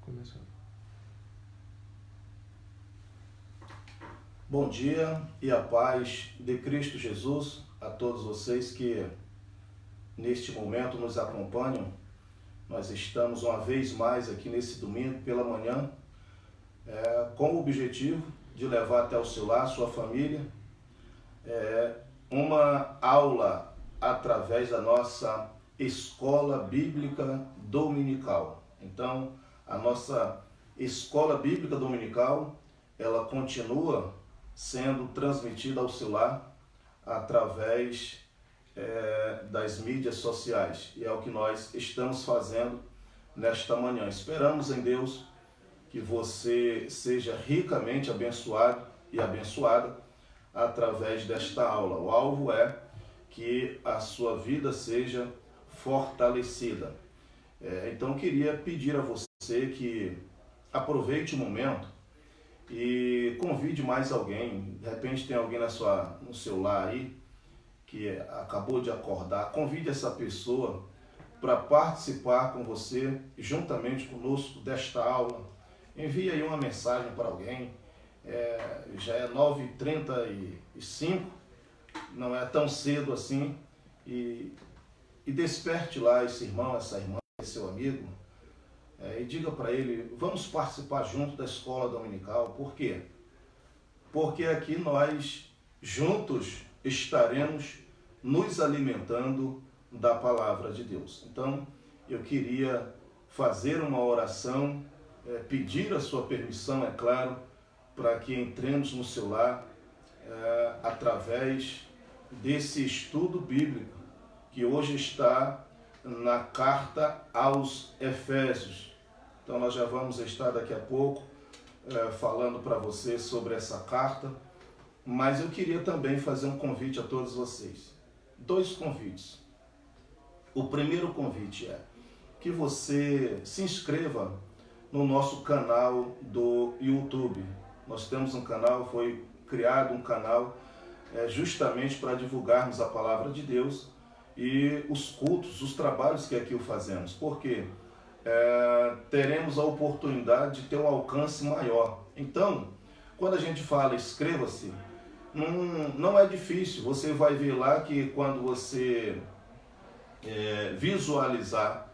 Começou. Bom dia e a paz de Cristo Jesus a todos vocês que neste momento nos acompanham. Nós estamos uma vez mais aqui nesse domingo pela manhã com o objetivo de levar até o seu lar, sua família, uma aula através da nossa Escola Bíblica Dominical. Então, a nossa Escola Bíblica Dominical, ela continua sendo transmitida ao seu lar através das mídias sociais. E é o que nós estamos fazendo nesta manhã. Esperamos em Deus que você seja ricamente abençoado e abençoada através desta aula. O alvo é que a sua vida seja fortalecida. Então, queria pedir a você que aproveite o momento e convide mais alguém. De repente tem alguém no seu lar aí que acabou de acordar. Convide essa pessoa para participar com você, juntamente conosco, desta aula. Envie aí uma mensagem para alguém. Já é 9h35, não é tão cedo assim. E desperte lá esse irmão, essa irmã, esse seu amigo, e diga para ele: vamos participar junto da escola dominical. Por quê? Porque aqui nós juntos estaremos nos alimentando da palavra de Deus. Então, eu queria fazer uma oração, pedir a sua permissão, é claro, para que entremos no seu lar através desse estudo bíblico que hoje está na carta aos Efésios. Então nós já vamos estar daqui a pouco falando para você sobre essa carta, mas eu queria também fazer um convite a todos vocês. 2 convites. O primeiro convite é que você se inscreva no nosso canal do YouTube. Nós temos um canal, foi criado um canal justamente para divulgarmos a palavra de Deus e os cultos, os trabalhos que aqui o fazemos. Por quê? Teremos a oportunidade de ter um alcance maior. Então, quando a gente fala inscreva-se, não é difícil. Você vai ver lá que quando você visualizar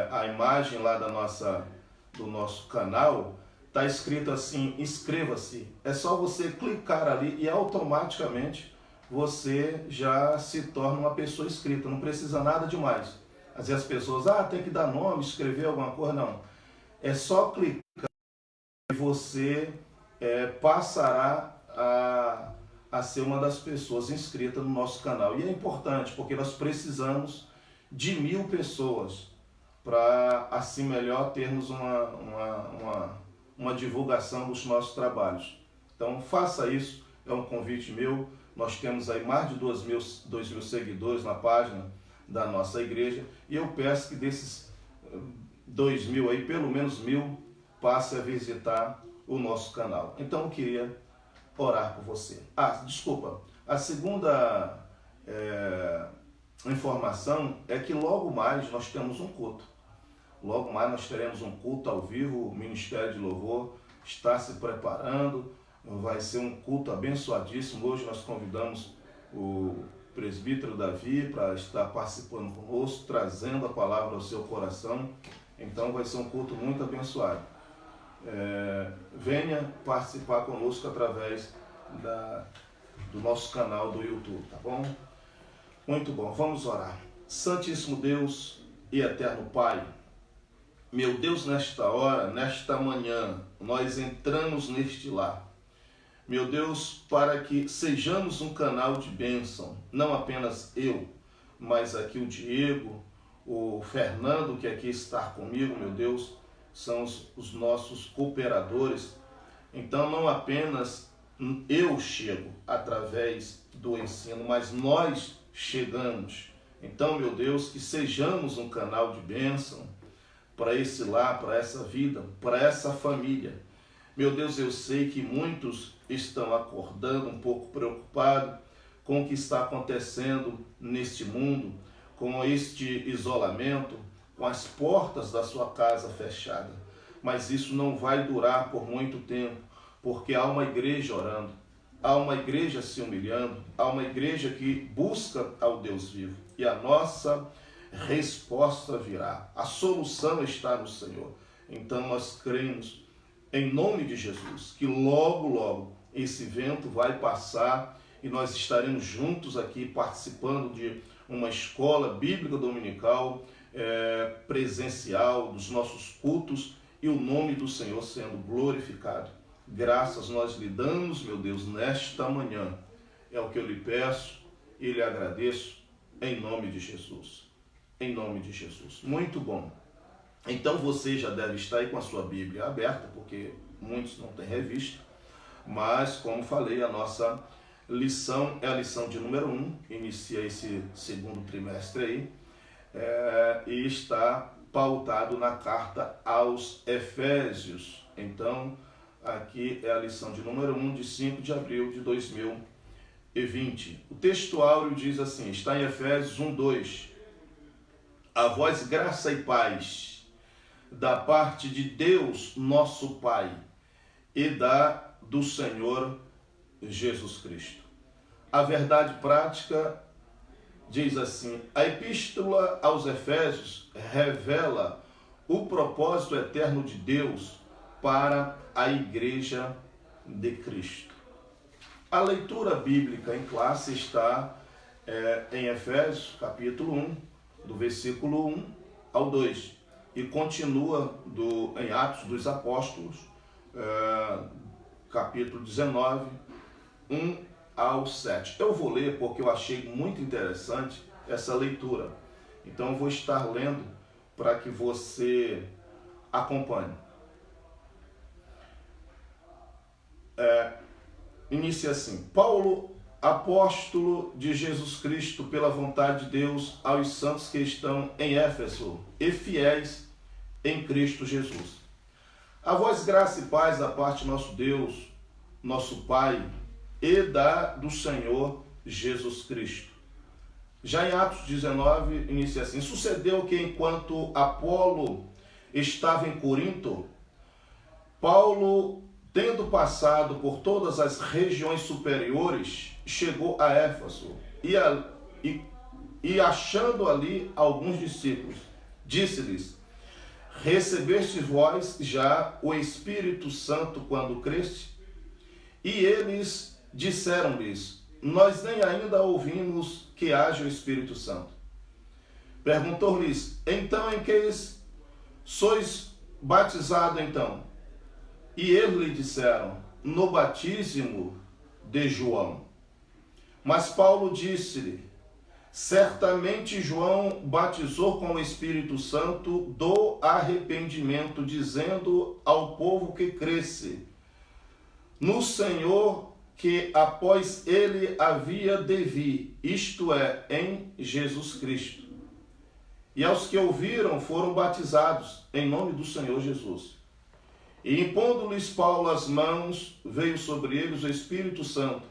a imagem lá do nosso canal, está escrito assim: inscreva-se. É só você clicar ali e automaticamente você já se torna uma pessoa inscrita. Não precisa nada demais. Às vezes as pessoas, tem que dar nome, escrever alguma coisa. Não. É só clicar e você passará a ser uma das pessoas inscritas no nosso canal. E é importante porque nós precisamos de 1000 pessoas para assim melhor termos uma divulgação dos nossos trabalhos. Então faça isso, é um convite meu. Nós temos aí mais de 2.000 seguidores na página da nossa igreja e eu peço que desses 2.000 aí, pelo menos 1.000 passe a visitar o nosso canal. Então eu queria orar por você. Desculpa, a segunda informação é que logo mais nós temos um culto. Logo mais nós teremos um culto ao vivo. O Ministério de Louvor está se preparando. Vai ser um culto abençoadíssimo. Hoje nós convidamos o presbítero Davi para estar participando conosco, trazendo a palavra ao seu coração. Então vai ser um culto muito abençoado. Venha participar conosco através do nosso canal do YouTube, tá bom? Muito bom, vamos orar. Santíssimo Deus e eterno Pai, meu Deus, nesta hora, nesta manhã, nós entramos neste lar. Meu Deus, para que sejamos um canal de bênção, não apenas eu, mas aqui o Diego, o Fernando, que aqui está comigo, meu Deus, são os nossos cooperadores. Então, não apenas eu chego através do ensino, mas nós chegamos. Então, meu Deus, que sejamos um canal de bênção para esse lar, para essa vida, para essa família. Meu Deus, eu sei que muitos estão acordando um pouco preocupados com o que está acontecendo neste mundo, com este isolamento, com as portas da sua casa fechadas. mas isso não vai durar por muito tempo, porque há uma igreja orando, há uma igreja se humilhando, há uma igreja que busca ao Deus vivo, e a nossa resposta virá. A solução está no Senhor. Então nós cremos, em nome de Jesus, que logo, logo esse vento vai passar e nós estaremos juntos aqui participando de uma escola bíblica dominical presencial, dos nossos cultos, e o nome do Senhor sendo glorificado. Graças nós lhe damos, meu Deus, nesta manhã. É o que eu lhe peço e lhe agradeço em nome de Jesus. Em nome de Jesus. Muito bom. Então você já deve estar aí com a sua Bíblia aberta, porque muitos não têm revista, mas como falei, a nossa lição é a lição de número 1, inicia esse segundo trimestre aí, e está pautado na carta aos Efésios. Então, aqui é a lição de número 1, de 5 de abril de 2020. O texto áureo diz assim, está em Efésios 1:2. A vós graça e paz da parte de Deus, nosso Pai, e do Senhor Jesus Cristo. A verdade prática diz assim, a epístola aos Efésios revela o propósito eterno de Deus para a Igreja de Cristo. A leitura bíblica em classe está em Efésios, capítulo 1, do versículo 1 ao 2, e continua em Atos dos Apóstolos, capítulo 19, 1 ao 7. Eu vou ler porque eu achei muito interessante essa leitura. Então eu vou estar lendo para que você acompanhe. Inicia assim. Paulo, apóstolo de Jesus Cristo, pela vontade de Deus, aos santos que estão em Éfeso e fiéis em Cristo Jesus. A vós graça e paz da parte de nosso Deus, nosso Pai, e do Senhor Jesus Cristo. Já em Atos 19, inicia assim. Sucedeu que enquanto Apolo estava em Corinto, Paulo, tendo passado por todas as regiões superiores, chegou a Éfeso e achando ali alguns discípulos, disse-lhes, recebeste vós já o Espírito Santo quando creste? E eles disseram-lhes, nós nem ainda ouvimos que haja o Espírito Santo. Perguntou-lhes, então em que sois batizados então? E eles lhe disseram, no batismo de João. Mas Paulo disse-lhe, certamente João batizou com o Espírito Santo do arrependimento, dizendo ao povo que cresce no Senhor, que após ele havia de vir, isto é, em Jesus Cristo. E aos que ouviram foram batizados em nome do Senhor Jesus. E impondo-lhes Paulo as mãos, veio sobre eles o Espírito Santo,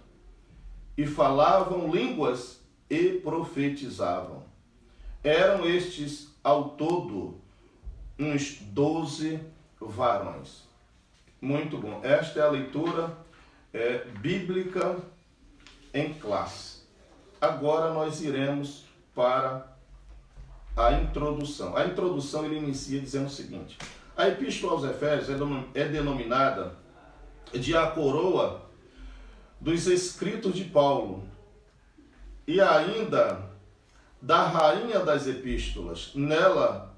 e falavam línguas e profetizavam. Eram estes ao todo uns 12 varões. Muito bom. Esta é a leitura bíblica em classe. Agora nós iremos para a introdução. A introdução ele inicia dizendo o seguinte. A epístola aos Efésios é denominada de a coroa dos escritos de Paulo e ainda da rainha das epístolas. Nela,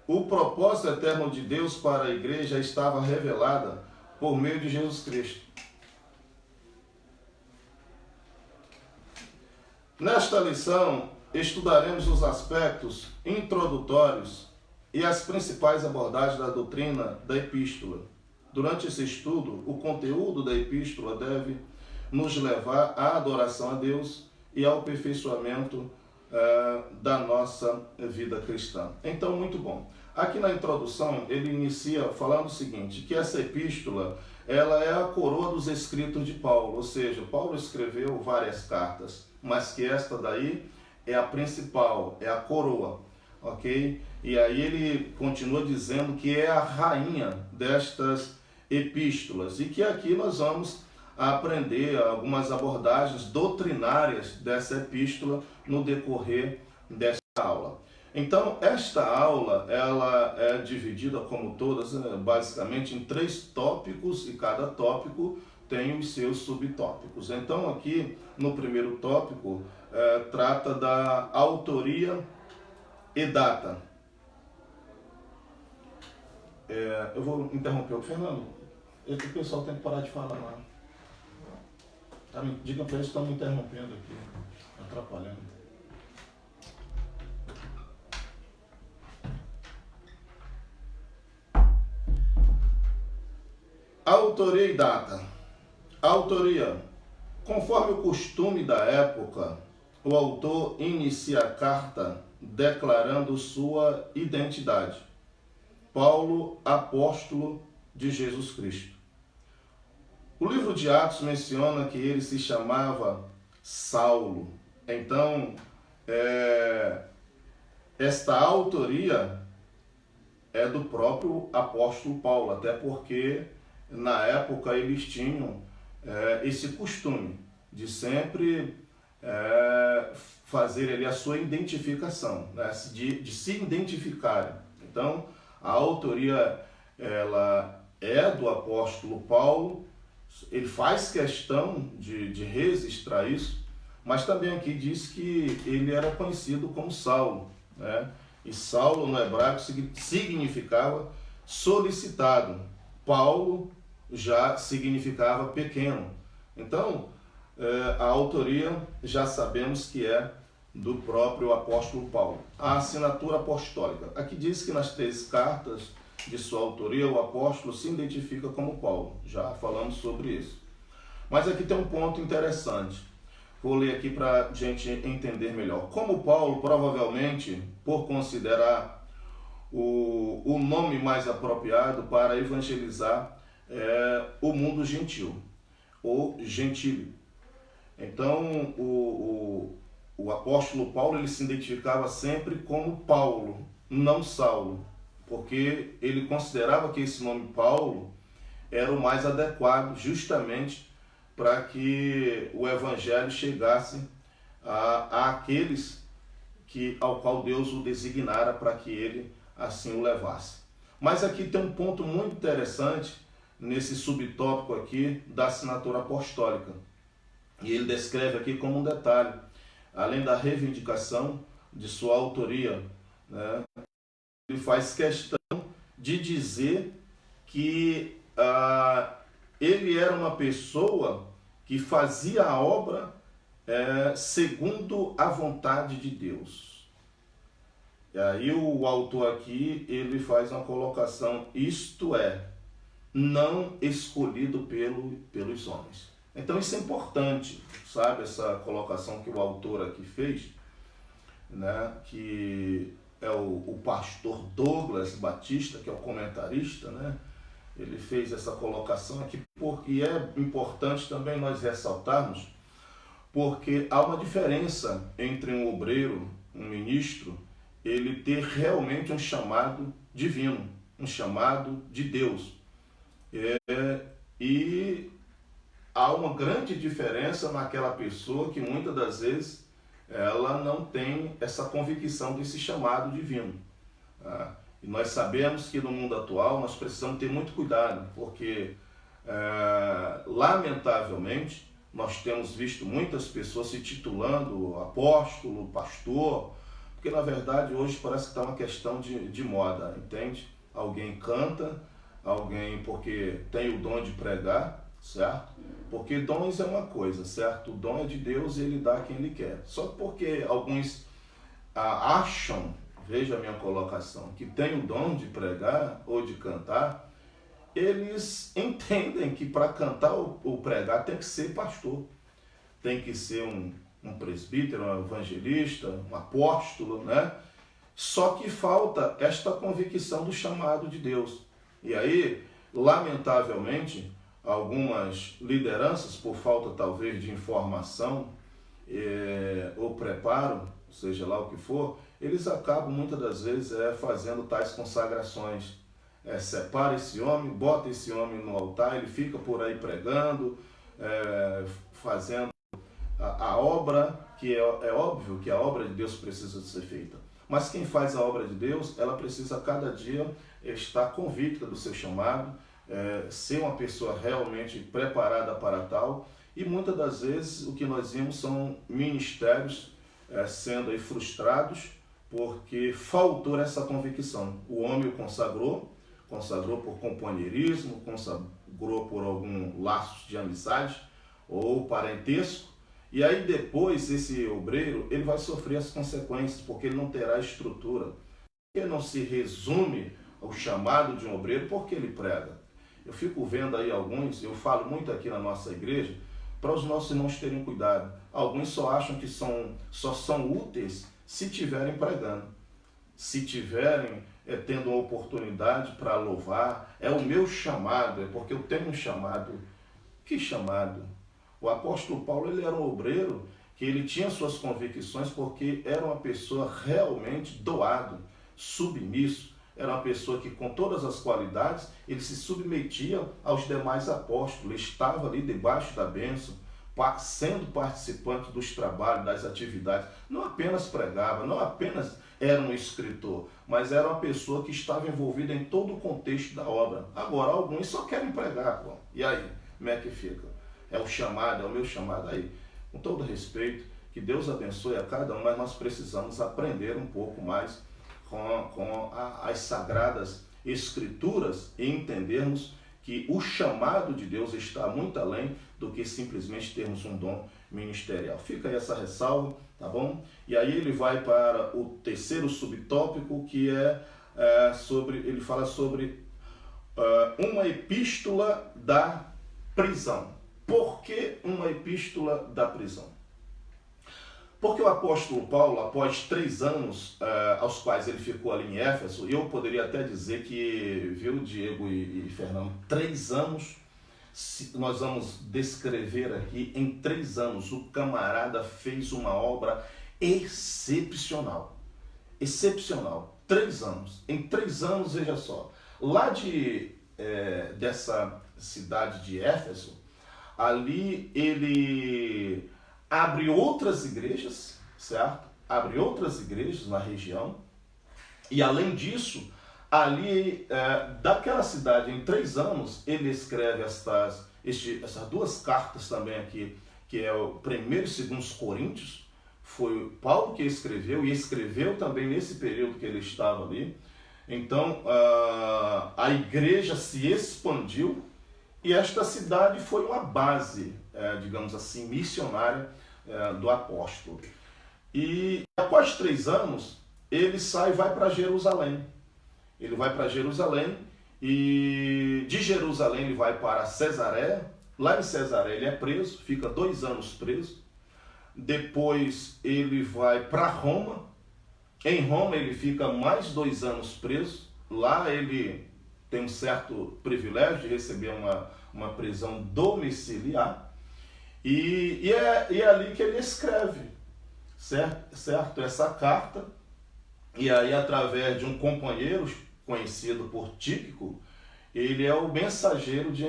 o propósito eterno de Deus para a igreja estava revelada por meio de Jesus Cristo. Nesta lição, estudaremos os aspectos introdutórios e as principais abordagens da doutrina da epístola. Durante esse estudo, o conteúdo da epístola deve nos levar à adoração a Deus e ao aperfeiçoamento da nossa vida cristã. Então, muito bom. Aqui na introdução, ele inicia falando o seguinte, que essa epístola, ela é a coroa dos escritos de Paulo, ou seja, Paulo escreveu várias cartas, mas que esta daí é a principal, é a coroa, ok? E aí ele continua dizendo que é a rainha destas epístolas e que aqui nós vamos aprender algumas abordagens doutrinárias dessa epístola no decorrer desta aula. Então, esta aula, ela é dividida, como todas, basicamente em 3 tópicos, e cada tópico tem os seus subtópicos. Então, aqui, no primeiro tópico, trata da autoria e data. Eu vou interromper o Fernando. O pessoal tem que parar de falar lá. Diga para eles que estão me interrompendo aqui, atrapalhando. Autoria e data. Autoria. Conforme o costume da época, o autor inicia a carta declarando sua identidade. Paulo, apóstolo de Jesus Cristo. O livro de Atos menciona que ele se chamava Saulo. Então, esta autoria é do próprio apóstolo Paulo, até porque na época eles tinham esse costume de sempre fazer ali a sua identificação, né? de se identificarem. Então, a autoria ela é do apóstolo Paulo, ele faz questão de registrar isso, mas também aqui diz que ele era conhecido como Saulo, né? E Saulo no hebraico significava solicitado. Paulo já significava pequeno. Então, a autoria já sabemos que é do próprio apóstolo Paulo. A assinatura apostólica. Aqui diz que nas 3 cartas de sua autoria, o apóstolo se identifica como Paulo. Já falamos sobre isso. Mas aqui tem um ponto interessante. Vou ler aqui para a gente entender melhor. Como Paulo, provavelmente, por considerar o nome mais apropriado para evangelizar o mundo gentil, ou gentílio. Então, o apóstolo Paulo ele se identificava sempre como Paulo, não Saulo, porque ele considerava que esse nome Paulo era o mais adequado justamente para que o evangelho chegasse àqueles ao qual Deus o designara para que ele assim o levasse. Mas aqui tem um ponto muito interessante nesse subtópico aqui da assinatura apostólica. E ele descreve aqui como um detalhe, além da reivindicação de sua autoria, né, ele faz questão de dizer que ele era uma pessoa que fazia a obra segundo a vontade de Deus. E aí o autor aqui, ele faz uma colocação, isto é, não escolhido pelos homens. Então isso é importante, sabe, essa colocação que o autor aqui fez, né, que é o pastor Douglas Batista, que é o comentarista, né? Ele fez essa colocação aqui porque é importante também nós ressaltarmos, porque há uma diferença entre um obreiro, um ministro, ele ter realmente um chamado divino, um chamado de Deus. E há uma grande diferença naquela pessoa que muitas das vezes ela não tem essa convicção desse chamado divino. E nós sabemos que no mundo atual nós precisamos ter muito cuidado, porque lamentavelmente nós temos visto muitas pessoas se titulando apóstolo, pastor, porque na verdade hoje parece que está uma questão de moda, entende? Alguém canta, alguém porque tem o dom de pregar, certo? Porque dons é uma coisa, certo? O dom é de Deus e ele dá a quem ele quer. Só porque alguns acham, veja a minha colocação, que tem o dom de pregar ou de cantar, eles entendem que para cantar ou pregar tem que ser pastor, tem que ser um presbítero, um evangelista, um apóstolo, né? Só que falta esta convicção do chamado de Deus. E aí, lamentavelmente, algumas lideranças, por falta talvez de informação ou preparo, seja lá o que for, eles acabam muitas das vezes fazendo tais consagrações. Separa esse homem, bota esse homem no altar, ele fica por aí pregando, fazendo a obra, que é óbvio que a obra de Deus precisa ser feita. Mas quem faz a obra de Deus, ela precisa cada dia estar convicta do seu chamado, ser uma pessoa realmente preparada para tal. E muitas das vezes o que nós vimos são ministérios sendo aí frustrados porque faltou essa convicção. O homem o consagrou por companheirismo, consagrou por algum laço de amizade ou parentesco, e aí depois esse obreiro ele vai sofrer as consequências, porque ele não terá estrutura. Ele não se resume ao chamado de um obreiro porque ele prega. Eu fico vendo aí alguns, eu falo muito aqui na nossa igreja, para os nossos irmãos terem cuidado. Alguns só acham que só são úteis se estiverem pregando, se tiverem tendo uma oportunidade para louvar. É o meu chamado, é porque eu tenho um chamado. Que chamado? O apóstolo Paulo, ele era um obreiro que ele tinha suas convicções porque era uma pessoa realmente doado, submisso. Era uma pessoa que, com todas as qualidades, ele se submetia aos demais apóstolos, estava ali debaixo da bênção, sendo participante dos trabalhos, das atividades. Não apenas pregava, não apenas era um escritor, mas era uma pessoa que estava envolvida em todo o contexto da obra. Agora, alguns só querem pregar, pô. E aí, como é que fica? É o chamado, é o meu chamado aí. Com todo respeito, que Deus abençoe a cada um, mas nós precisamos aprender um pouco mais com as sagradas escrituras e entendermos que o chamado de Deus está muito além do que simplesmente termos um dom ministerial. Fica aí essa ressalva, tá bom? E aí ele vai para o terceiro subtópico, que ele fala sobre uma epístola da prisão. Por que uma epístola da prisão? Porque o apóstolo Paulo, após 3 anos aos quais ele ficou ali em Éfeso, eu poderia até dizer que, viu, Diego e Fernando, 3 anos, nós vamos descrever aqui, em 3 anos o camarada fez uma obra excepcional. Excepcional. 3 anos. Em 3 anos, veja só, lá dessa cidade de Éfeso, ali ele abre outras igrejas, certo? Abre outras igrejas na região. E além disso, ali daquela cidade, em 3 anos, ele escreve essas 2 cartas também aqui, que é o 1º e 2º Coríntios. Foi Paulo que escreveu, e escreveu também nesse período que ele estava ali. Então, a igreja se expandiu, e esta cidade foi uma base, digamos assim, missionária do apóstolo. E após 3 anos, ele sai e vai para Jerusalém. Ele vai para Jerusalém, e de Jerusalém ele vai para Cesareia. Lá em Cesareia ele é preso, fica 2 anos preso. Depois ele vai para Roma. Em Roma ele fica mais 2 anos preso. Lá ele tem um certo privilégio de receber uma prisão domiciliar. E é ali que ele escreve, certo? Essa carta. E aí, através de um companheiro conhecido por Tíquico, ele é o mensageiro de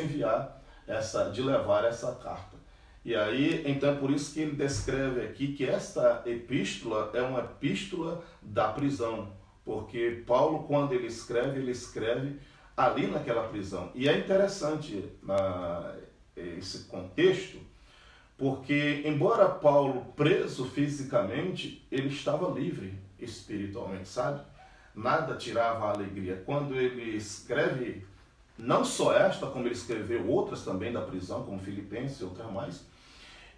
de levar essa carta. E aí, então, por isso que ele descreve aqui que esta epístola é uma epístola da prisão, porque Paulo, quando ele escreve ali naquela prisão. E é interessante esse contexto, porque embora Paulo preso fisicamente, ele estava livre espiritualmente, sabe? Nada tirava a alegria. Quando ele escreve, não só esta, como ele escreveu outras também da prisão, como Filipenses e outras mais,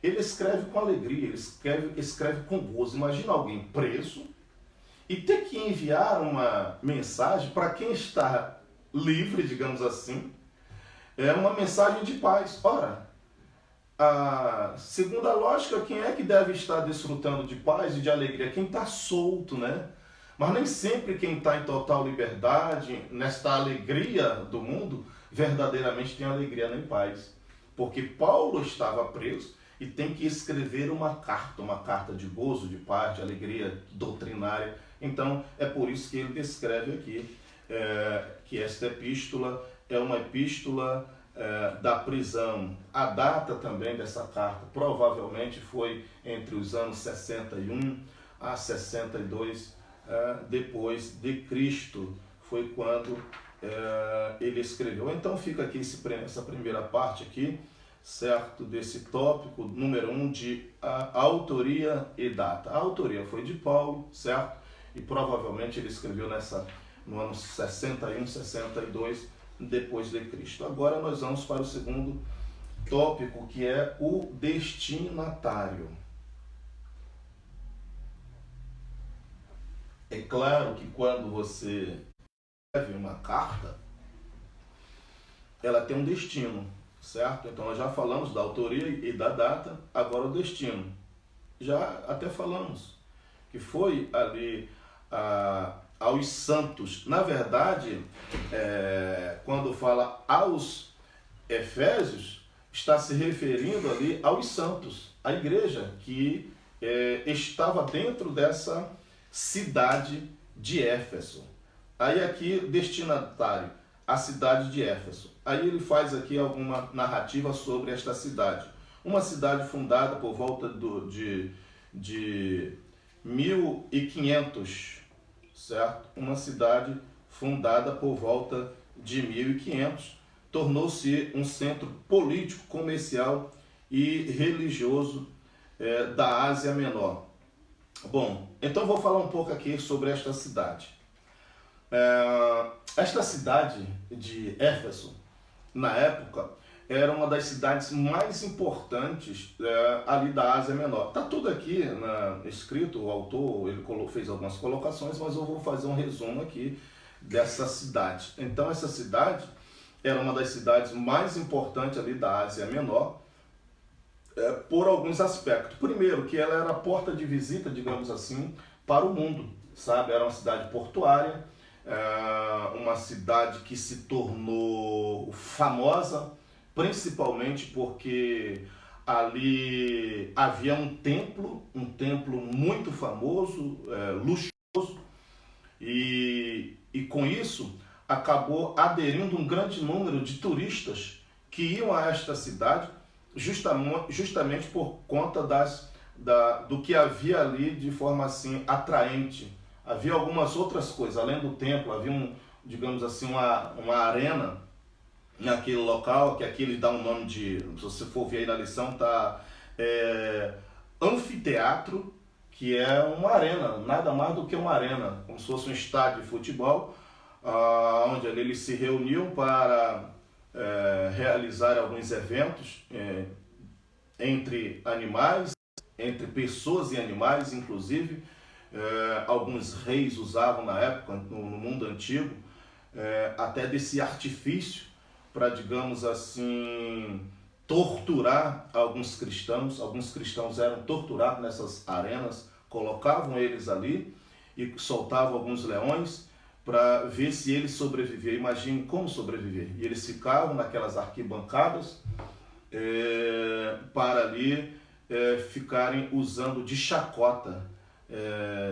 ele escreve com alegria, ele escreve com gozo. Imagina alguém preso e ter que enviar uma mensagem para quem está livre, digamos assim, é uma mensagem de paz. Ora, segundo a lógica, quem é que deve estar desfrutando de paz e de alegria? Quem está solto, né? Mas nem sempre quem está em total liberdade, nesta alegria do mundo, verdadeiramente tem alegria nem paz. Porque Paulo estava preso e tem que escrever uma carta de gozo, de paz, de alegria doutrinária. Então é por isso que ele descreve aqui que esta epístola é uma epístola da prisão. A data também dessa carta provavelmente foi entre os anos 61 a 62 depois de Cristo, foi quando ele escreveu. Então fica aqui essa primeira parte aqui, certo, desse tópico número 1 de autoria e data. A autoria foi de Paulo, certo? E provavelmente ele escreveu no ano 61, 62 depois de Cristo. Agora nós vamos para o segundo tópico, que é o destinatário. É claro que quando você escreve uma carta, ela tem um destino, certo? Então nós já falamos da autoria e da data, agora o destino. Já até falamos que foi ali aos santos. Na verdade, quando fala aos Efésios, está se referindo ali aos santos, à igreja que estava dentro dessa cidade de Éfeso. Aí aqui, destinatário, a cidade de Éfeso. Aí ele faz aqui alguma narrativa sobre esta cidade. Uma cidade fundada por volta de 1500, certo? Uma cidade fundada por volta de 1500, tornou-se um centro político, comercial e religioso da Ásia Menor. Bom, então vou falar um pouco aqui sobre esta cidade. Esta cidade de Éfeso, na época, era uma das cidades mais importantes ali da Ásia Menor. Está tudo aqui escrito, o autor ele fez algumas colocações, mas eu vou fazer um resumo aqui dessa cidade. Então essa cidade era uma das cidades mais importantes ali da Ásia Menor, por alguns aspectos. Primeiro, que ela era a porta de visita, digamos assim, para o mundo, sabe? Era uma cidade portuária, uma cidade que se tornou famosa, principalmente porque ali havia um templo muito famoso, luxuoso, e com isso acabou aderindo um grande número de turistas que iam a esta cidade justamente por conta do que havia ali de forma assim atraente. Havia algumas outras coisas, além do templo, havia digamos assim, uma arena naquele local, que aqui ele dá um nome de, se você for ver aí na lição, tá anfiteatro, que é uma arena, nada mais do que uma arena, como se fosse um estádio de futebol, onde ali eles se reuniam para realizar alguns eventos entre animais, entre pessoas e animais, inclusive. Alguns reis usavam na época, no mundo antigo, até desse artifício para, digamos assim, torturar alguns cristãos. Alguns cristãos eram torturados nessas arenas, colocavam eles ali e soltavam alguns leões para ver se eles sobreviviam. Imagine como sobreviver. E eles ficavam naquelas arquibancadas para ali ficarem usando de chacota,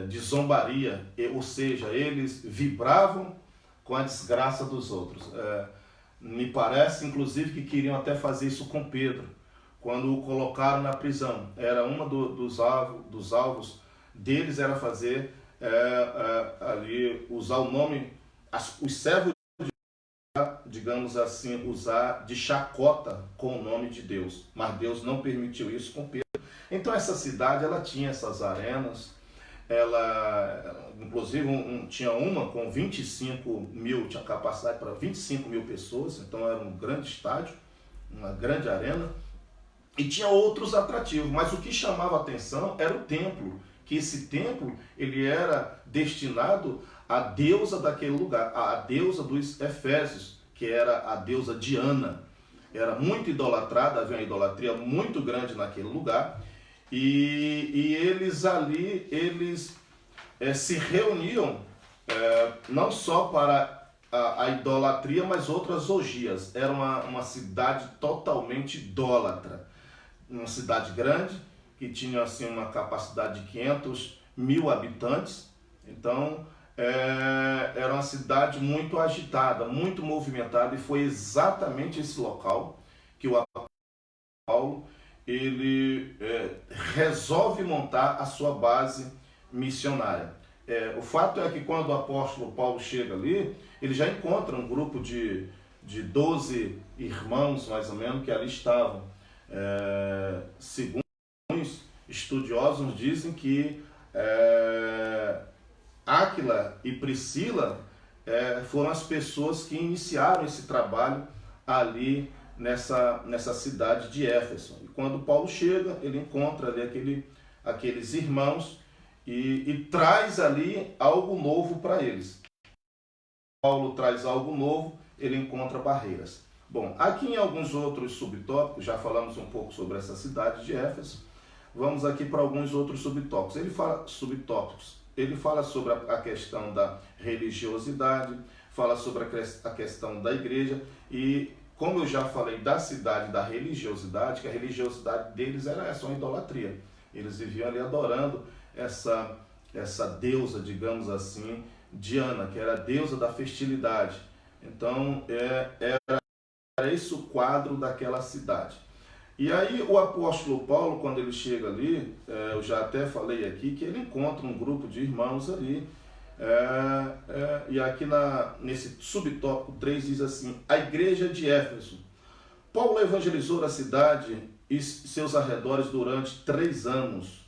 de zombaria, ou seja, eles vibravam com a desgraça dos outros. Me parece, inclusive, que queriam até fazer isso com Pedro, quando o colocaram na prisão. Era uma dos alvos deles, era fazer ali, usar o nome, os servos, digamos assim, usar de chacota com o nome de Deus. Mas Deus não permitiu isso com Pedro. Então essa cidade, ela tinha essas arenas, ela, inclusive, tinha uma com 25 mil, tinha capacidade para 25 mil pessoas, então era um grande estádio, uma grande arena, e tinha outros atrativos, mas o que chamava a atenção era o templo, que esse templo ele era destinado à deusa daquele lugar, à deusa dos Efésios, que era a deusa Diana. Era muito idolatrada, havia uma idolatria muito grande naquele lugar, e eles ali, se reuniam não só para a idolatria, mas outras orgias. Era uma cidade totalmente idólatra. uma cidade grande, que tinha assim uma capacidade de 500.000 habitantes. Então era uma cidade muito agitada, muito movimentada, e foi exatamente esse local que o apóstolo Paulo ele resolve montar a sua base missionária. O fato é que quando o apóstolo Paulo chega ali, ele já encontra um grupo de 12 irmãos, mais ou menos, que ali estavam. Segundo os estudiosos dizem que Áquila e Priscila foram as pessoas que iniciaram esse trabalho ali nessa cidade de Éfeso. E quando Paulo chega, ele encontra ali aqueles irmãos e traz ali algo novo para eles. Paulo traz algo novo, ele encontra barreiras. Bom, aqui em alguns outros subtópicos, já falamos um pouco sobre essa cidade de Éfeso, vamos aqui para alguns outros subtópicos. Ele fala sobre a questão da religiosidade, fala sobre a questão da igreja, e como eu já falei da cidade da religiosidade, que a religiosidade deles era essa, uma idolatria. Eles viviam ali adorando essa deusa, digamos assim, Diana, que era a deusa da fertilidade. Então, era esse o quadro daquela cidade. E aí o apóstolo Paulo, quando ele chega ali, eu já até falei aqui, que ele encontra um grupo de irmãos ali, e aqui nesse subtópico 3 diz assim: a igreja de Éfeso. Paulo evangelizou a cidade e seus arredores durante 3 anos.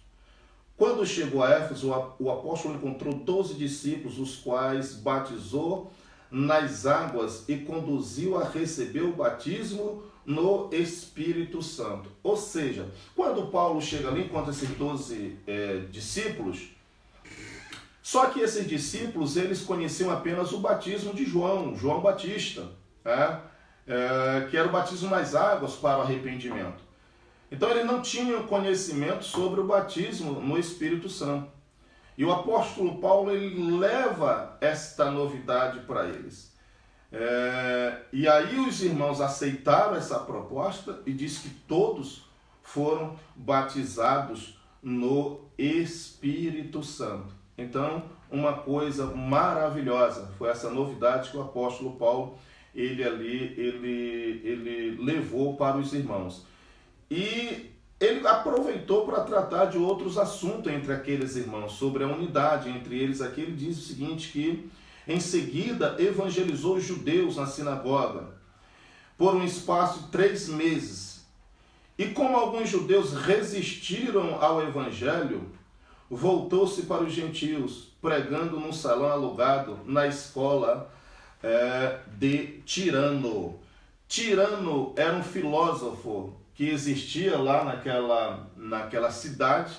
Quando chegou a Éfeso, o apóstolo encontrou 12 discípulos, os quais batizou nas águas e conduziu a receber o batismo no Espírito Santo. Ou seja, quando Paulo chega ali, encontra esses 12 discípulos, só que esses discípulos, eles conheciam apenas o batismo de João Batista, que era o batismo nas águas para o arrependimento. Então eles não tinham conhecimento sobre o batismo no Espírito Santo. E o apóstolo Paulo, ele leva esta novidade para eles. E aí os irmãos aceitaram essa proposta e diz que todos foram batizados no Espírito Santo. Então, uma coisa maravilhosa foi essa novidade que o apóstolo Paulo ele levou para os irmãos. E ele aproveitou para tratar de outros assuntos entre aqueles irmãos, sobre a unidade entre eles. Aqui ele diz o seguinte, que em seguida evangelizou os judeus na sinagoga por um espaço de 3 meses. E como alguns judeus resistiram ao evangelho, voltou-se para os gentios, pregando num salão alugado na escola de Tirano. Tirano era um filósofo que existia lá naquela cidade,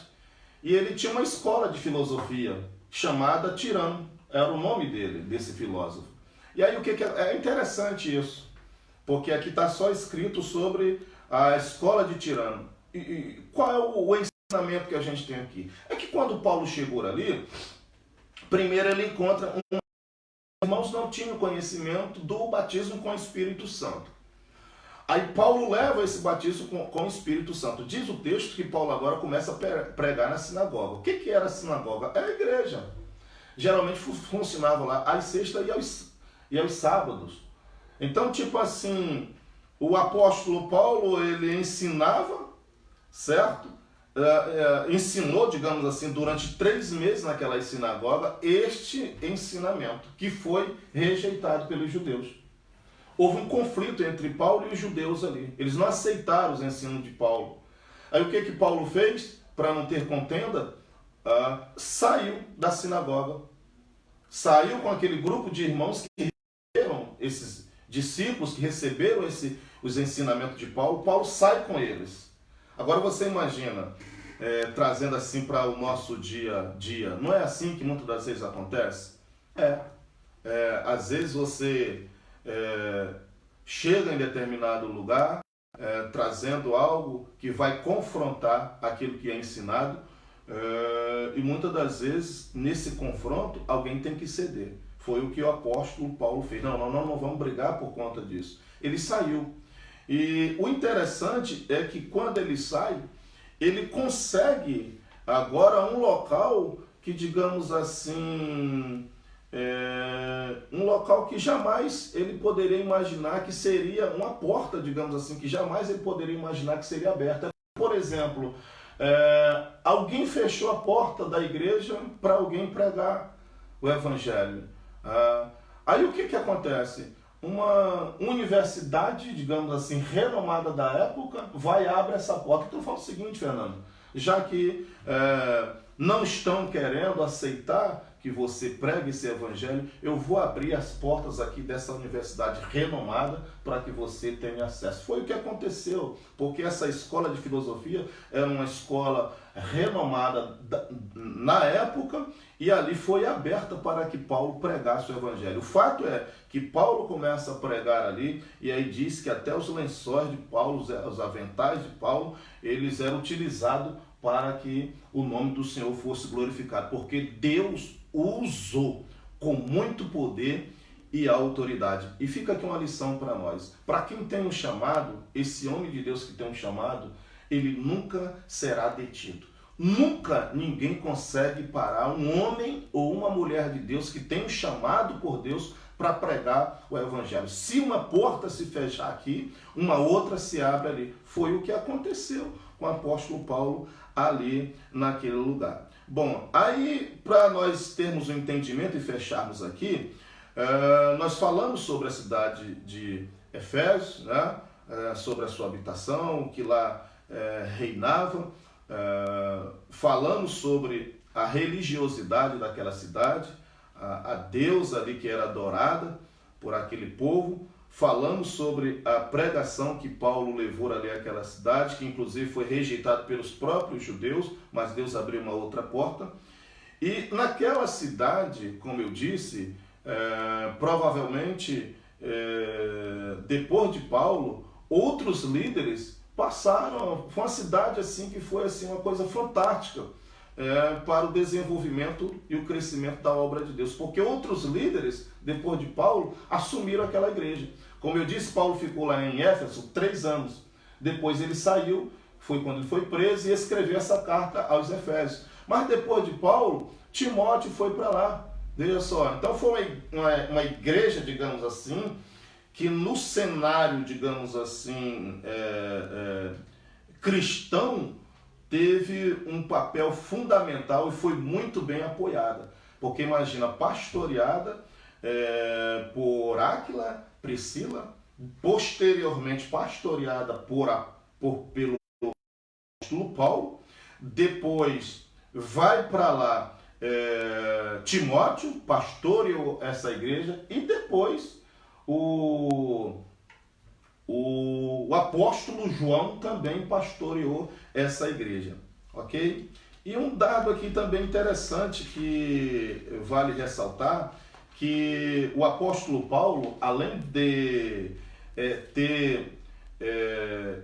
e ele tinha uma escola de filosofia chamada Tirano, era o nome dele, desse filósofo. E aí o que é interessante isso, porque aqui está só escrito sobre a escola de Tirano. E qual é o ensinamento que a gente tem aqui? É que quando Paulo chegou ali, primeiro ele encontra os irmãos não tinham conhecimento do batismo com o Espírito Santo. Aí Paulo leva esse batismo com o Espírito Santo. Diz o texto que Paulo agora começa a pregar na sinagoga. O que era a sinagoga? É a igreja. Geralmente funcionava lá às sextas e aos sábados. Então, tipo assim, o apóstolo Paulo, ele ensinava, certo? Ensinou, digamos assim, durante 3 meses naquela sinagoga, este ensinamento, que foi rejeitado pelos judeus. Houve um conflito entre Paulo e os judeus ali. Eles não aceitaram os ensinos de Paulo. Aí o que Paulo fez? Para não ter contenda, saiu da sinagoga. Saiu com aquele grupo de irmãos que receberam, esses discípulos que receberam os ensinamentos de Paulo. Paulo sai com eles. Agora você imagina, trazendo assim para o nosso dia a dia. Não é assim que muitas das vezes acontece? Às vezes você chega em determinado lugar trazendo algo que vai confrontar aquilo que é ensinado, e muitas das vezes nesse confronto alguém tem que ceder. Foi o que o apóstolo Paulo fez. Não vamos brigar por conta disso. Ele saiu. E o interessante é que quando ele sai, ele consegue agora um local que, digamos assim, um local que jamais ele poderia imaginar que seria uma porta, digamos assim, que jamais ele poderia imaginar que seria aberta. Por exemplo, alguém fechou a porta da igreja para alguém pregar o evangelho. Aí o que acontece? Uma universidade, digamos assim, renomada da época, vai e abre essa porta. Então eu falo o seguinte, Fernando, já que não estão querendo aceitar que você pregue esse evangelho, eu vou abrir as portas aqui dessa universidade renomada para que você tenha acesso. Foi o que aconteceu, porque essa escola de filosofia era uma escola renomada na época e ali foi aberta para que Paulo pregasse o evangelho. O fato é que Paulo começa a pregar ali e aí diz que até os lençóis de Paulo, os aventais de Paulo, eles eram utilizados para que o nome do Senhor fosse glorificado, porque Deus usou com muito poder e autoridade. E fica aqui uma lição para nós. Para quem tem um chamado, esse homem de Deus que tem um chamado, ele nunca será detido. Nunca ninguém consegue parar um homem ou uma mulher de Deus que tem um chamado por Deus para pregar o evangelho. Se uma porta se fechar aqui, uma outra se abre ali. Foi o que aconteceu com o apóstolo Paulo ali naquele lugar. Bom, aí para nós termos um entendimento e fecharmos aqui, nós falamos sobre a cidade de Efésios, né? Sobre a sua habitação, que lá reinava, falamos sobre a religiosidade daquela cidade, a deusa ali que era adorada por aquele povo. Falamos sobre a pregação que Paulo levou ali àquela cidade, que inclusive foi rejeitada pelos próprios judeus, mas Deus abriu uma outra porta. E naquela cidade, como eu disse, provavelmente depois de Paulo, outros líderes passaram. Foi uma cidade assim que foi assim, uma coisa fantástica para o desenvolvimento e o crescimento da obra de Deus, porque outros líderes, depois de Paulo, assumiram aquela igreja. Como eu disse, Paulo ficou lá em Éfeso 3 anos. Depois ele saiu, foi quando ele foi preso e escreveu essa carta aos Efésios. Mas depois de Paulo, Timóteo foi para lá. Veja só, então foi uma igreja, digamos assim, que no cenário, digamos assim, cristão, teve um papel fundamental e foi muito bem apoiada. Porque imagina, pastoreada por Áquila, Priscila, posteriormente pastoreada pelo apóstolo Paulo, depois vai para lá Timóteo, pastoreou essa igreja, e depois o apóstolo João também pastoreou essa igreja, ok? E um dado aqui também interessante que vale ressaltar, que o apóstolo Paulo, além de ter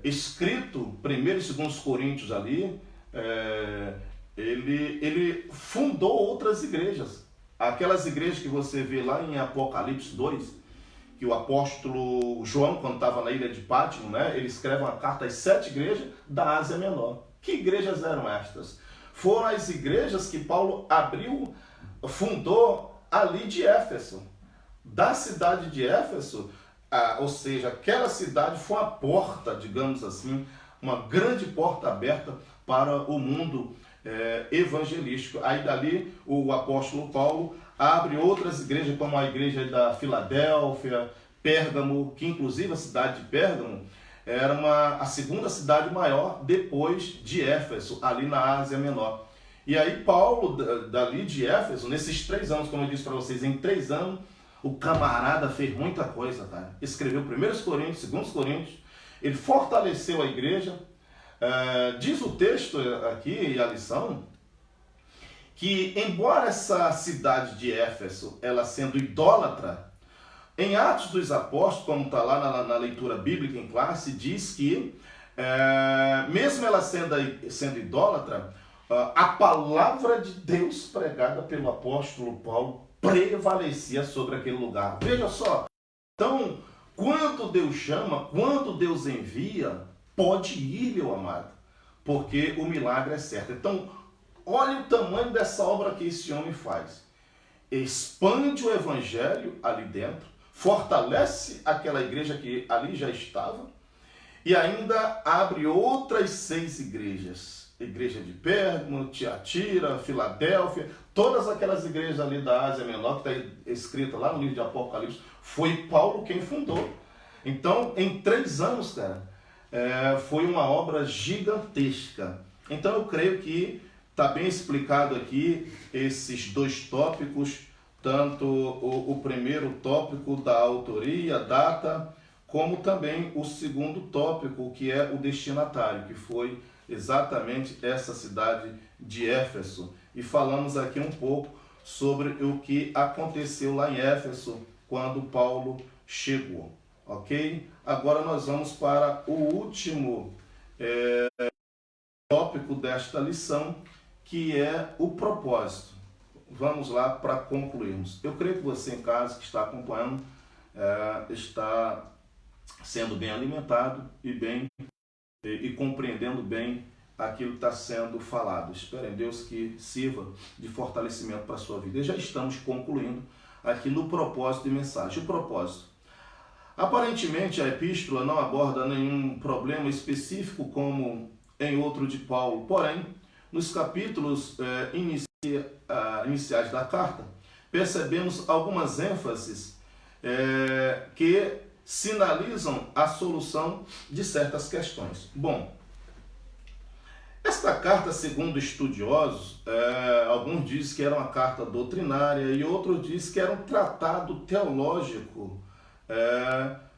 escrito 1 e 2 Coríntios ali, ele fundou outras igrejas. Aquelas igrejas que você vê lá em Apocalipse 2, que o apóstolo João, quando estava na ilha de Pátimo, né, ele escreve uma carta às 7 igrejas da Ásia Menor. Que igrejas eram estas? Foram as igrejas que Paulo fundou ali de Éfeso. Da cidade de Éfeso, ou seja, aquela cidade foi uma porta, digamos assim, uma grande porta aberta para o mundo evangelístico. Aí dali o apóstolo Paulo abre outras igrejas, como a igreja da Filadélfia, Pérgamo, que inclusive a cidade de Pérgamo era a segunda cidade maior depois de Éfeso, ali na Ásia Menor. E aí Paulo, dali de Éfeso, nesses 3 anos, como eu disse para vocês, em 3 anos, o camarada fez muita coisa, cara. Escreveu 1 Coríntios, 2 Coríntios, ele fortaleceu a igreja. Diz o texto aqui, e a lição, que embora essa cidade de Éfeso, ela sendo idólatra, em Atos dos Apóstolos, como está lá na leitura bíblica em classe, diz que, mesmo ela sendo idólatra, a palavra de Deus pregada pelo apóstolo Paulo prevalecia sobre aquele lugar. Veja só, então, quando Deus chama, quando Deus envia, pode ir, meu amado, porque o milagre é certo. Então, olha o tamanho dessa obra que esse homem faz. Expande o evangelho ali dentro, fortalece aquela igreja que ali já estava e ainda abre outras 6 igrejas. Igreja de Pérgamo, Tiatira, Filadélfia, todas aquelas igrejas ali da Ásia Menor, que está escrita lá no livro de Apocalipse, foi Paulo quem fundou. Então, em 3 anos, cara, foi uma obra gigantesca. Então, eu creio que está bem explicado aqui esses 2 tópicos, tanto o primeiro tópico da autoria, data, como também o segundo tópico, que é o destinatário, que foi exatamente essa cidade de Éfeso. E falamos aqui um pouco sobre o que aconteceu lá em Éfeso quando Paulo chegou, ok? Agora nós vamos para o último tópico desta lição, que é o propósito. Vamos lá para concluirmos. Eu creio que você em casa que está acompanhando está sendo bem alimentado e compreendendo bem aquilo que está sendo falado. Espero em Deus que sirva de fortalecimento para a sua vida. E já estamos concluindo aqui no propósito de mensagem. O propósito. Aparentemente a epístola não aborda nenhum problema específico como em outro de Paulo, porém, nos capítulos iniciais da carta, percebemos algumas ênfases que sinalizam a solução de certas questões. Bom, esta carta, segundo estudiosos, alguns dizem que era uma carta doutrinária e outros dizem que era um tratado teológico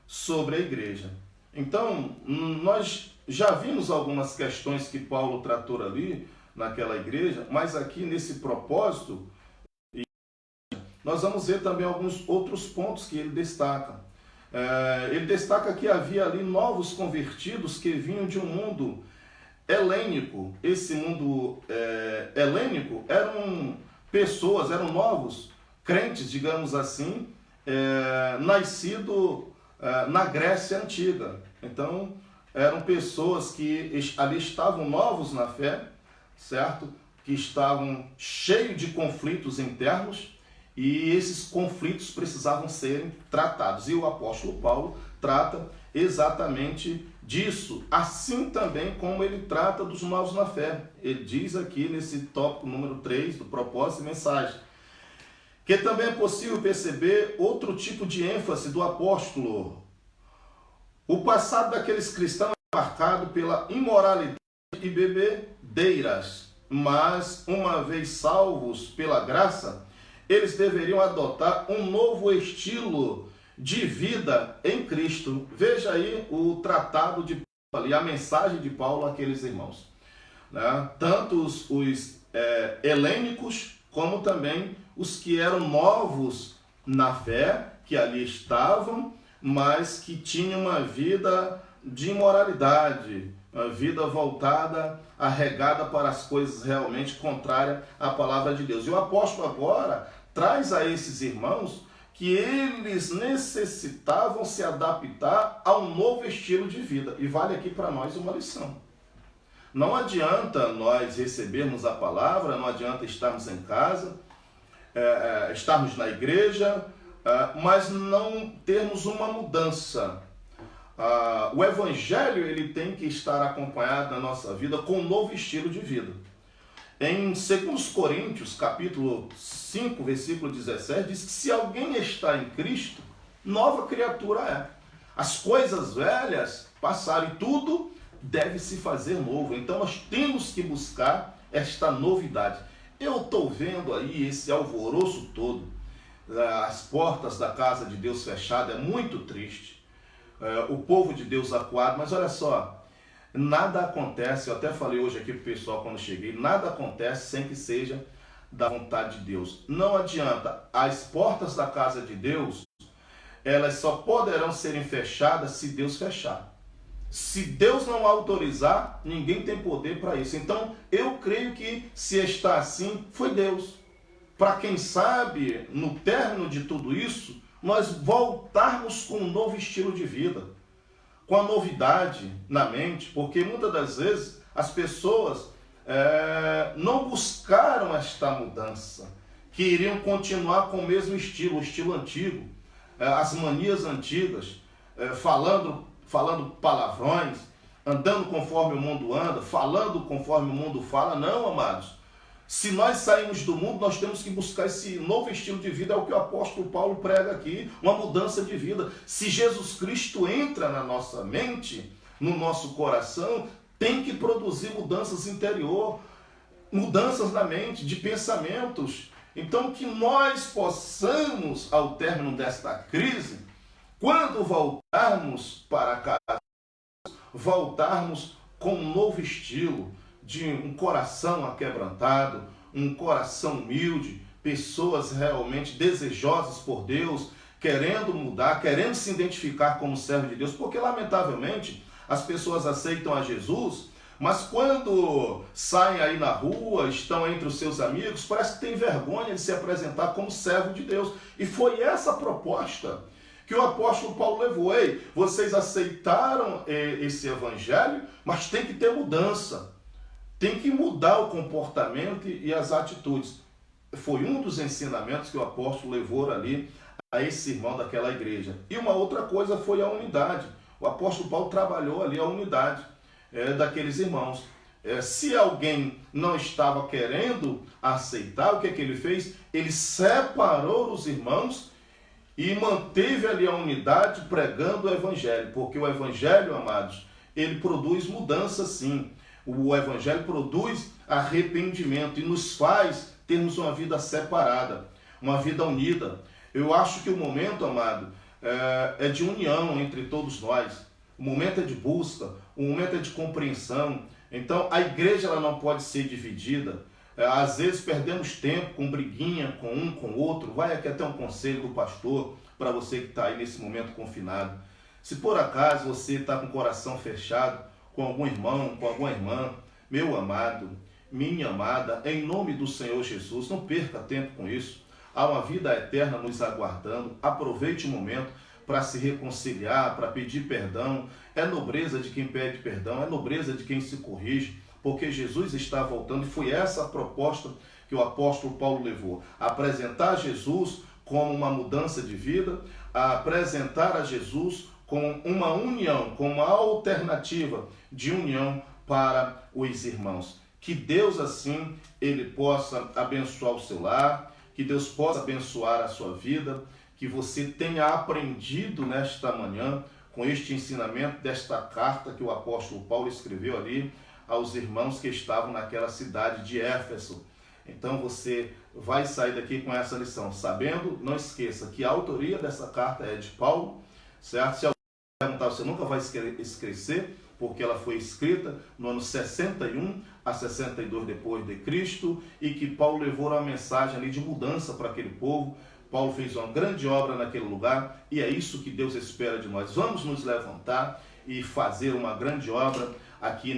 sobre a igreja. Então, nós já vimos algumas questões que Paulo tratou ali naquela igreja, mas aqui nesse propósito, nós vamos ver também alguns outros pontos que ele destaca. Ele destaca que havia ali novos convertidos que vinham de um mundo helênico. Esse mundo helênico eram pessoas, eram novos crentes, digamos assim, nascidos na Grécia Antiga. Então, eram pessoas que ali estavam novos na fé, certo? Que estavam cheios de conflitos internos e esses conflitos precisavam serem tratados. E o apóstolo Paulo trata exatamente disso, assim também como ele trata dos novos na fé. Ele diz aqui nesse tópico número 3 do propósito e mensagem, que também é possível perceber outro tipo de ênfase do apóstolo. O passado daqueles cristãos é marcado pela imoralidade e bebedeiras, mas uma vez salvos pela graça, eles deveriam adotar um novo estilo de vida em Cristo. Veja aí o tratado de Paulo e a mensagem de Paulo àqueles irmãos, né? Tanto os helênicos, como também os que eram novos na fé, que ali estavam, mas que tinham uma vida de imoralidade, uma vida voltada, arregada para as coisas realmente contrárias à palavra de Deus. E o apóstolo agora traz a esses irmãos que eles necessitavam se adaptar a um novo estilo de vida. E vale aqui para nós uma lição. Não adianta nós recebermos a palavra, não adianta estarmos em casa, estarmos na igreja, mas não termos uma mudança. O evangelho ele tem que estar acompanhado na nossa vida com um novo estilo de vida. Em 2 Coríntios, capítulo 5, versículo 17, diz que se alguém está em Cristo, nova criatura é. As coisas velhas passaram e tudo deve se fazer novo. Então nós temos que buscar esta novidade. Eu estou vendo aí esse alvoroço todo, as portas da casa de Deus fechadas, é muito triste. O povo de Deus acuado, mas olha só, nada acontece, eu até falei hoje aqui para o pessoal quando cheguei, nada acontece sem que seja da vontade de Deus. Não adianta, as portas da casa de Deus, elas só poderão serem fechadas se Deus fechar. Se Deus não autorizar, ninguém tem poder para isso. Então, eu creio que se está assim, foi Deus. Para quem sabe, no término de tudo isso, nós voltarmos com um novo estilo de vida, com a novidade na mente, porque muitas das vezes as pessoas não buscaram esta mudança, que iriam continuar com o mesmo estilo, o estilo antigo, as manias antigas, falando palavrões, andando conforme o mundo anda, falando conforme o mundo fala. Não, amados. Se nós saímos do mundo, nós temos que buscar esse novo estilo de vida, é o que o apóstolo Paulo prega aqui, uma mudança de vida. Se Jesus Cristo entra na nossa mente, no nosso coração, tem que produzir mudanças interior, mudanças na mente, de pensamentos. Então, que nós possamos, ao término desta crise, quando voltarmos para casa, voltarmos com um novo estilo, de um coração aquebrantado, um coração humilde, pessoas realmente desejosas por Deus, querendo mudar, querendo se identificar como servo de Deus, porque lamentavelmente as pessoas aceitam a Jesus, mas quando saem aí na rua, estão entre os seus amigos, parece que tem vergonha de se apresentar como servo de Deus. E foi essa a proposta que o apóstolo Paulo levou. Ei, vocês aceitaram esse evangelho, mas tem que ter mudança. Tem que mudar o comportamento e as atitudes. Foi um dos ensinamentos que o apóstolo levou ali a esse irmão daquela igreja. E uma outra coisa foi a unidade. O apóstolo Paulo trabalhou ali a unidade daqueles irmãos. Se alguém não estava querendo aceitar, o que ele fez? Ele separou os irmãos e manteve ali a unidade pregando o evangelho. Porque o evangelho, amados, ele produz mudança sim. O evangelho produz arrependimento e nos faz termos uma vida separada, uma vida unida. Eu acho que o momento, amado, é de união entre todos nós. O momento é de busca, o momento é de compreensão. Então, a igreja ela não pode ser dividida. Às vezes perdemos tempo com briguinha, com um, com o outro. Vai aqui até um conselho do pastor para você que está aí nesse momento confinado. Se por acaso você está com o coração fechado, com algum irmão, com alguma irmã, meu amado, minha amada, em nome do Senhor Jesus, não perca tempo com isso. Há uma vida eterna nos aguardando. Aproveite o momento para se reconciliar, para pedir perdão. É nobreza de quem pede perdão, é nobreza de quem se corrige, porque Jesus está voltando e foi essa a proposta que o apóstolo Paulo levou. Apresentar Jesus como uma mudança de vida, apresentar a Jesus com uma união, com uma alternativa de união para os irmãos. Que Deus assim, ele possa abençoar o seu lar, que Deus possa abençoar a sua vida, que você tenha aprendido nesta manhã com este ensinamento desta carta que o apóstolo Paulo escreveu ali aos irmãos que estavam naquela cidade de Éfeso. Então você vai sair daqui com essa lição, sabendo, não esqueça que a autoria dessa carta é de Paulo, certo? Se perguntar, você nunca vai esquecer, porque ela foi escrita no ano 61 a 62 depois de Cristo, e que Paulo levou uma mensagem ali de mudança para aquele povo. Paulo fez uma grande obra naquele lugar, e é isso que Deus espera de nós. Vamos nos levantar e fazer uma grande obra aqui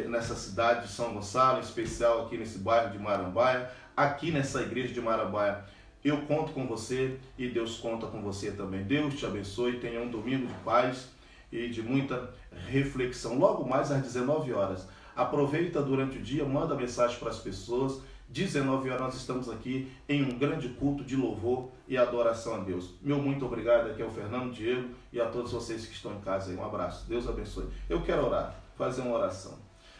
nessa cidade de São Gonçalo, em especial aqui nesse bairro de Marambaia, aqui nessa igreja de Marambaia. Eu conto com você e Deus conta com você também. Deus te abençoe, tenha um domingo de paz e de muita reflexão. Logo mais às 19 horas. Aproveita durante o dia, manda mensagem para as pessoas. 19 horas nós estamos aqui em um grande culto de louvor e adoração a Deus. Meu muito obrigado, aqui é o Fernando Diego e a todos vocês que estão em casa aí. Um abraço, Deus abençoe. Eu quero orar, fazer uma oração.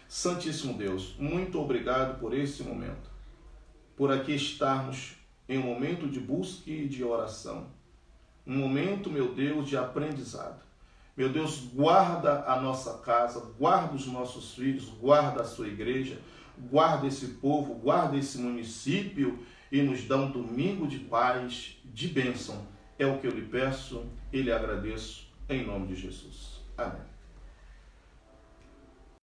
Santíssimo Deus, muito obrigado por esse momento, por aqui estarmos em um momento de busca e de oração. Um momento, meu Deus, de aprendizado. Meu Deus, guarda a nossa casa, guarda os nossos filhos, guarda a sua igreja, guarda esse povo, guarda esse município e nos dá um domingo de paz, de bênção. É o que eu lhe peço e lhe agradeço em nome de Jesus. Amém.